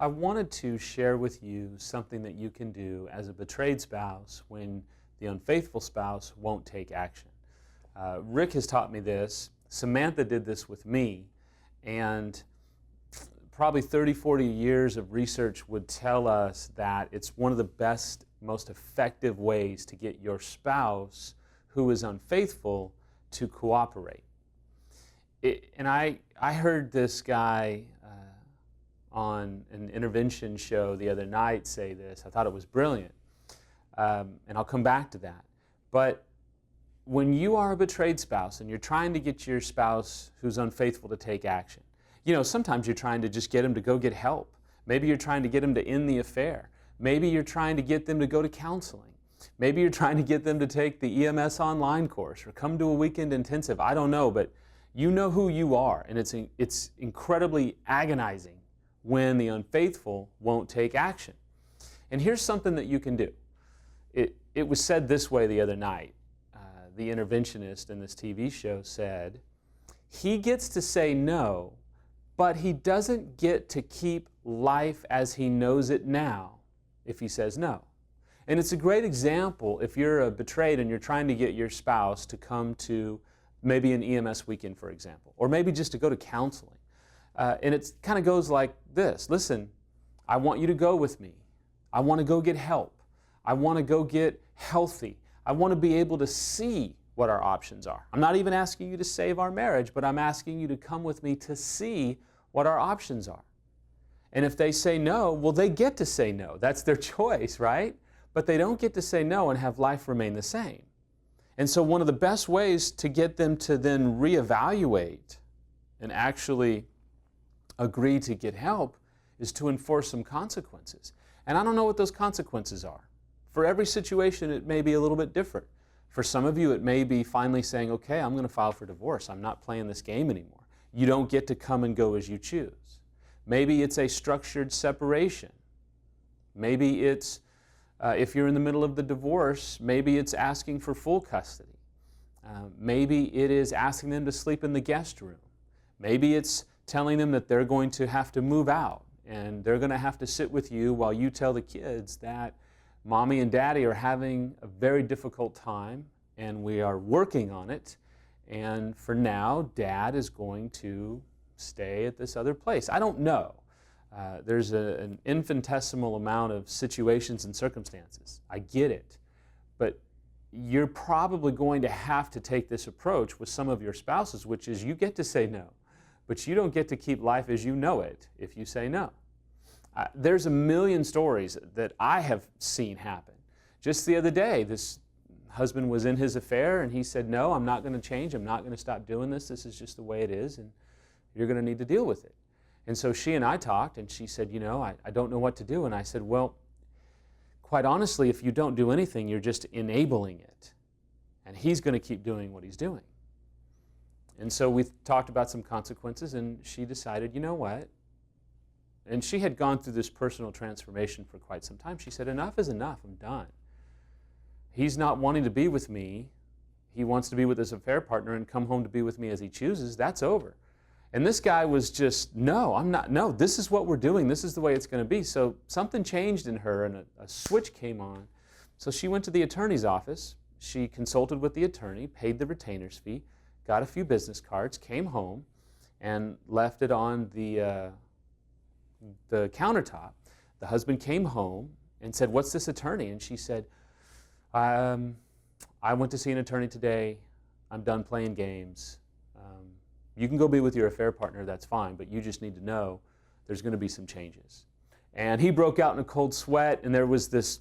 I wanted to share with you something that you can do as a betrayed spouse when the unfaithful spouse won't take action. Rick has taught me this. Samantha did this with me, and probably 30, 40 years of research would tell us that it's one of the best, most effective ways to get your spouse who is unfaithful to cooperate. And I heard this guy on an intervention show the other night say this. I thought it was brilliant, and I'll come back to that. But when you are a betrayed spouse and you're trying to get your spouse who's unfaithful to take action, you know, sometimes you're trying to just get them to go get help. Maybe you're trying to get them to end the affair. Maybe you're trying to get them to go to counseling. Maybe you're trying to get them to take the EMS online course or come to a weekend intensive. I don't know, but you know who you are, and it's incredibly agonizing when the unfaithful won't take action. And here's something that you can do. It was said this way the other night. The interventionist in this TV show said, he gets to say no, but he doesn't get to keep life as he knows it now if he says no. And it's a great example if you're betrayed and you're trying to get your spouse to come to maybe an EMS weekend, for example, or maybe just to go to counseling. And it kind of goes like this. Listen, I want you to go with me. I want to go get help. I want to go get healthy. I want to be able to see what our options are. I'm not even asking you to save our marriage, but I'm asking you to come with me to see what our options are. And if they say no, well, they get to say no. That's their choice, right? But they don't get to say no and have life remain the same. And so one of the best ways to get them to then reevaluate and actually agree to get help is to enforce some consequences. And I don't know what those consequences are. For every situation, it may be a little bit different. For some of you, it may be finally saying, okay, I'm going to file for divorce. I'm not playing this game anymore. You don't get to come and go as you choose. Maybe it's a structured separation. Maybe it's, if you're in the middle of the divorce, maybe it's asking for full custody. Maybe it is asking them to sleep in the guest room. Maybe it's telling them that they're going to have to move out and they're going to have to sit with you while you tell the kids that Mommy and Daddy are having a very difficult time and we are working on it, and for now, Dad is going to stay at this other place. I don't know. There's an infinitesimal amount of situations and circumstances. I get it. But you're probably going to have to take this approach with some of your spouses, which is you get to say no, but you don't get to keep life as you know it if you say no. There's a million stories that I have seen happen. Just the other day, this husband was in his affair and he said, no, I'm not going to change. I'm not going to stop doing this. This is just the way it is, and you're going to need to deal with it. And so she and I talked, and she said, you know, I don't know what to do. And I said, well, quite honestly, if you don't do anything, you're just enabling it. And he's going to keep doing what he's doing. And so we talked about some consequences, and she decided, you know what? And she had gone through this personal transformation for quite some time. She said, enough is enough. I'm done. He's not wanting to be with me. He wants to be with his affair partner and come home to be with me as he chooses. That's over. And this guy was just, no, I'm not. No, this is what we're doing. This is the way it's going to be. So something changed in her, and a switch came on. So she went to the attorney's office. She consulted with the attorney, paid the retainer's fee, got a few business cards, came home, and left it on the countertop. The husband came home and said, what's this attorney? And she said, I went to see an attorney today. I'm done playing games. You can go be with your affair partner, that's fine, but you just need to know there's going to be some changes. And he broke out in a cold sweat, and there was this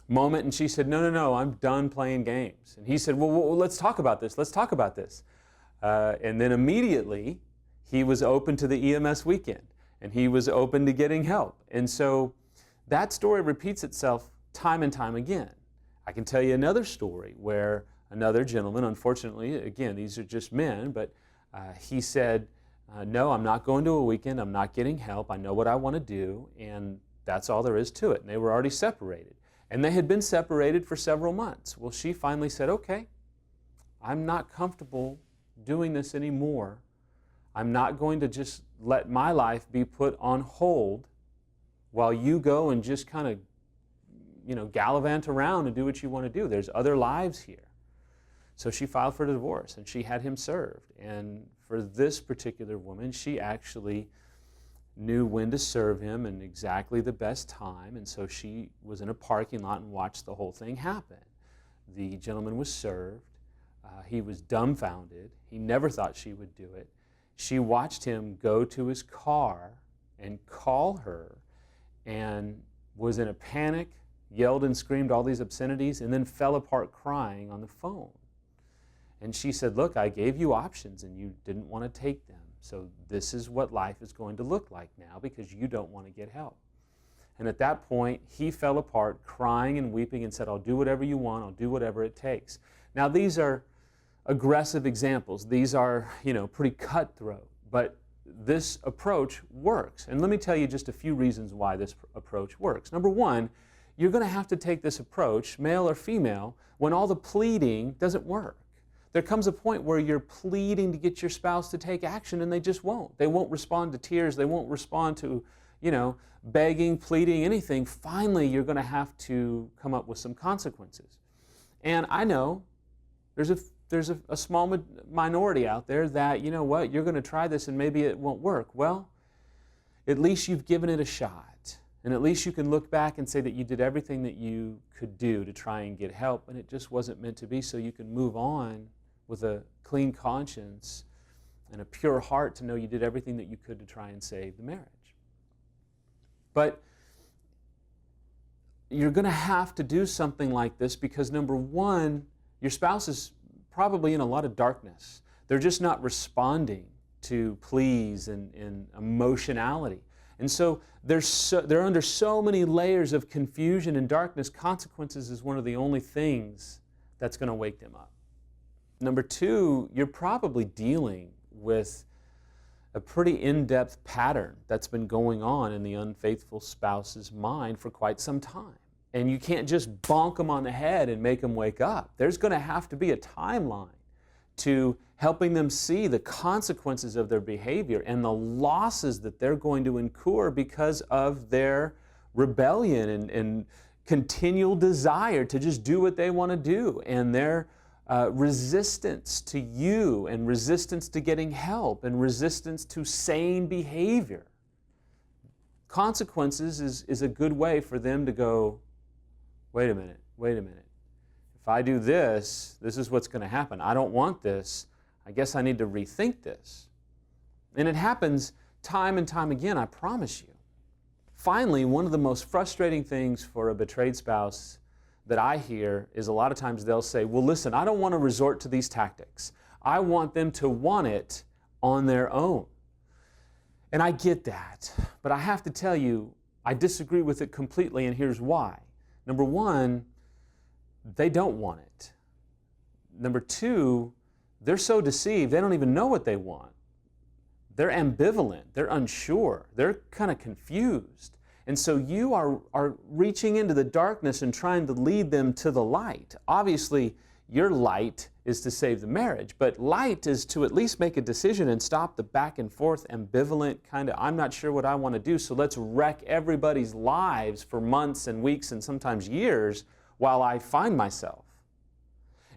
moment, and she said, no, I'm done playing games. And he said, well, let's talk about this. Let's talk about this. And then immediately, he was open to the EMS weekend, and he was open to getting help. And so that story repeats itself time and time again. I can tell you another story where another gentleman, unfortunately, again, these are just men, but he said, no, I'm not going to a weekend. I'm not getting help. I know what I want to do, and that's all there is to it. And they were already separated. And they had been separated for several months. Well, she finally said, okay, I'm not comfortable doing this anymore. I'm not going to just let my life be put on hold while you go and just kind of, gallivant around and do what you want to do. There's other lives here. So she filed for divorce, and she had him served. And for this particular woman, she actually knew when to serve him and exactly the best time, and so she was in a parking lot and watched the whole thing happen. The gentleman was served. He was dumbfounded. He never thought she would do it. She watched him go to his car and call her, and was in a panic, yelled and screamed all these obscenities, and then fell apart crying on the phone. And she said, look, I gave you options and you didn't want to take them. So this is what life is going to look like now because you don't want to get help. And at that point, he fell apart crying and weeping and said, I'll do whatever you want. I'll do whatever it takes. Now, these are aggressive examples. These are, pretty cutthroat. But this approach works. And let me tell you just a few reasons why this approach works. Number one, you're going to have to take this approach, male or female, when all the pleading doesn't work. There comes a point where you're pleading to get your spouse to take action and they just won't. They won't respond to tears. They won't respond to, begging, pleading, anything. Finally, you're going to have to come up with some consequences. And I know there's a small minority out there that, you're going to try this and maybe it won't work. Well, at least you've given it a shot. And at least you can look back and say that you did everything that you could do to try and get help, and it just wasn't meant to be, so you can move on with a clean conscience and a pure heart to know you did everything that you could to try and save the marriage. But you're going to have to do something like this because, number one, your spouse is probably in a lot of darkness. They're just not responding to pleas and emotionality. And so they're under so many layers of confusion and darkness. Consequences is one of the only things that's going to wake them up. Number two, you're probably dealing with a pretty in-depth pattern that's been going on in the unfaithful spouse's mind for quite some time. And you can't just bonk them on the head and make them wake up. There's going to have to be a timeline to helping them see the consequences of their behavior and the losses that they're going to incur because of their rebellion and continual desire to just do what they want to do, and their resistance to you, and resistance to getting help, and resistance to sane behavior. Consequences is a good way for them to go, wait a minute. If I do this, this is what's going to happen. I don't want this. I guess I need to rethink this. And it happens time and time again, I promise you. Finally, one of the most frustrating things for a betrayed spouse that I hear is a lot of times they'll say, well, listen, I don't want to resort to these tactics. I want them to want it on their own. And I get that, but I have to tell you, I disagree with it completely, and here's why. Number one, they don't want it. Number two, they're so deceived, they don't even know what they want. They're ambivalent, they're unsure, they're kind of confused. And so you are reaching into the darkness and trying to lead them to the light. Obviously, your light is to save the marriage, but light is to at least make a decision and stop the back and forth, ambivalent kind of, I'm not sure what I want to do, so let's wreck everybody's lives for months and weeks and sometimes years while I find myself.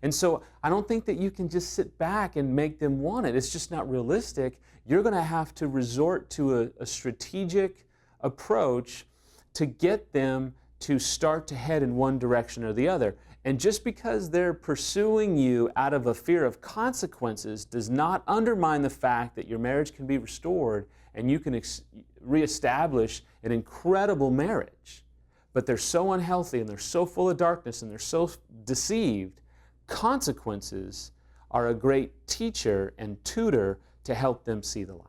And so I don't think that you can just sit back and make them want it. It's just not realistic. You're going to have to resort to a strategic approach to get them to start to head in one direction or the other. And just because they're pursuing you out of a fear of consequences does not undermine the fact that your marriage can be restored and you can reestablish an incredible marriage. But they're so unhealthy and they're so full of darkness and they're so deceived. Consequences are a great teacher and tutor to help them see the light.